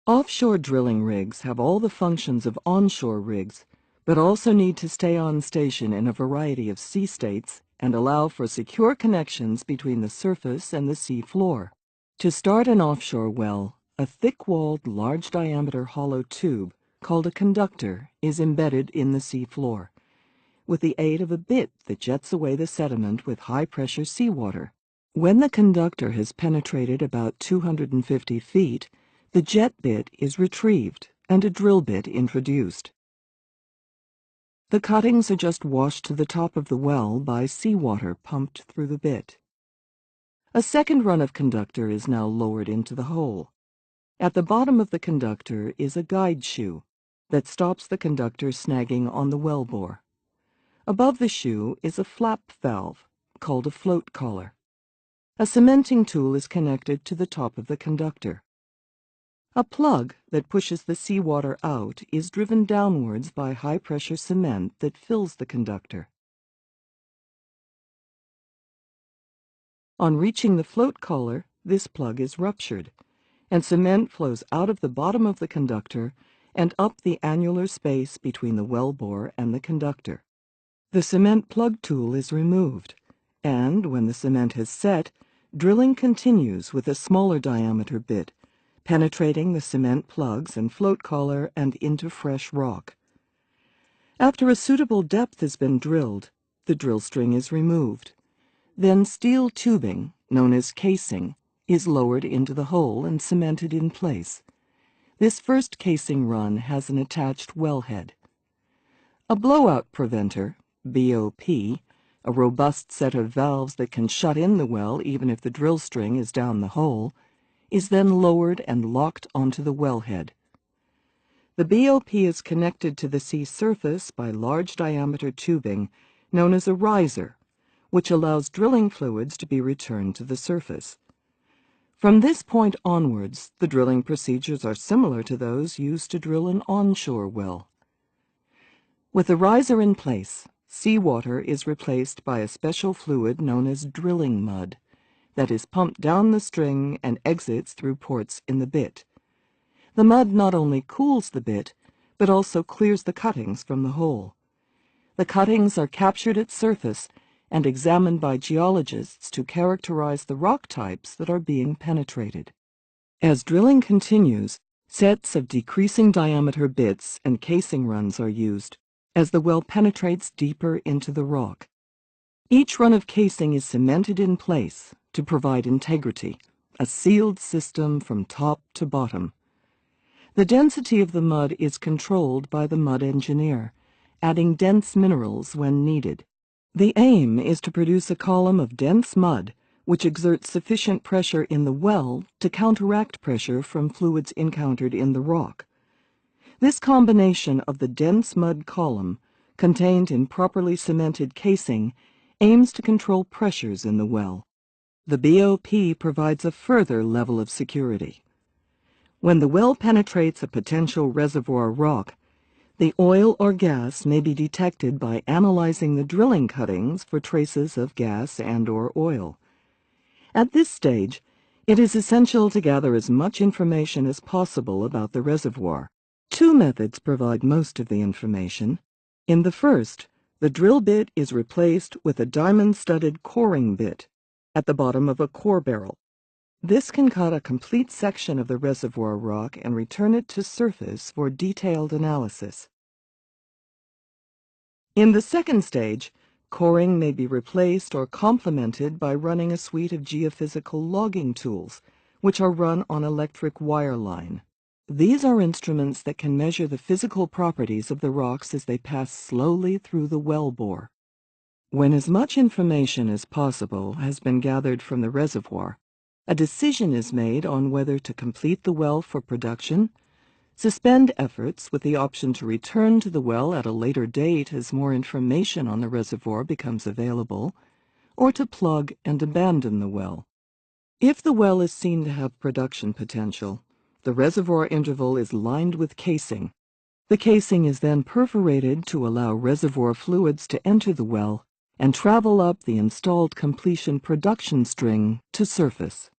Offshore drilling rigs have all the functions of onshore rigs, but also need to stay on station in a variety of sea states and allow for secure connections between the surface and the sea floor. To start an offshore well, a thick-walled, large-diameter hollow tube called a conductor is embedded in the sea floor, with the aid of a bit that jets away the sediment with high-pressure seawater. When the conductor has penetrated about 250 feet, the jet bit is retrieved and a drill bit introduced. The cuttings are just washed to the top of the well by seawater pumped through the bit. A second run of conductor is now lowered into the hole. At the bottom of the conductor is a guide shoe that stops the conductor snagging on the well bore. Above the shoe is a flap valve called a float collar. A cementing tool is connected to the top of the conductor. A plug that pushes the seawater out is driven downwards by high-pressure cement that fills the conductor. On reaching the float collar, this plug is ruptured, and cement flows out of the bottom of the conductor and up the annular space between the wellbore and the conductor. The cement plug tool is removed, and when the cement has set, drilling continues with a smaller diameter bit, penetrating the cement plugs and float collar and into fresh rock. After a suitable depth has been drilled, the drill string is removed. Then steel tubing, known as casing, is lowered into the hole and cemented in place. This first casing run has an attached wellhead. A blowout preventer, BOP, a robust set of valves that can shut in the well even if the drill string is down the hole, is then lowered and locked onto the wellhead. The BOP is connected to the sea surface by large diameter tubing known as a riser, which allows drilling fluids to be returned to the surface. From this point onwards, the drilling procedures are similar to those used to drill an onshore well. With the riser in place, seawater is replaced by a special fluid known as drilling mud that is pumped down the string and exits through ports in the bit. The mud not only cools the bit, but also clears the cuttings from the hole. The cuttings are captured at surface and examined by geologists to characterize the rock types that are being penetrated. As drilling continues, sets of decreasing diameter bits and casing runs are used as the well penetrates deeper into the rock. Each run of casing is cemented in place to provide integrity, a sealed system from top to bottom. The density of the mud is controlled by the mud engineer, adding dense minerals when needed. The aim is to produce a column of dense mud which exerts sufficient pressure in the well to counteract pressure from fluids encountered in the rock. This combination of the dense mud column, contained in properly cemented casing, aims to control pressures in the well. The BOP provides a further level of security. When the well penetrates a potential reservoir rock, the oil or gas may be detected by analyzing the drilling cuttings for traces of gas and/or oil. At this stage, it is essential to gather as much information as possible about the reservoir. Two methods provide most of the information. In the first, the drill bit is replaced with a diamond-studded coring bit at the bottom of a core barrel. This can cut a complete section of the reservoir rock and return it to surface for detailed analysis. In the second stage, coring may be replaced or complemented by running a suite of geophysical logging tools, which are run on electric wire line. These are instruments that can measure the physical properties of the rocks as they pass slowly through the well bore. When as much information as possible has been gathered from the reservoir, a decision is made on whether to complete the well for production, suspend efforts with the option to return to the well at a later date as more information on the reservoir becomes available, or to plug and abandon the well. If the well is seen to have production potential, the reservoir interval is lined with casing. The casing is then perforated to allow reservoir fluids to enter the well and travel up the installed completion production string to surface.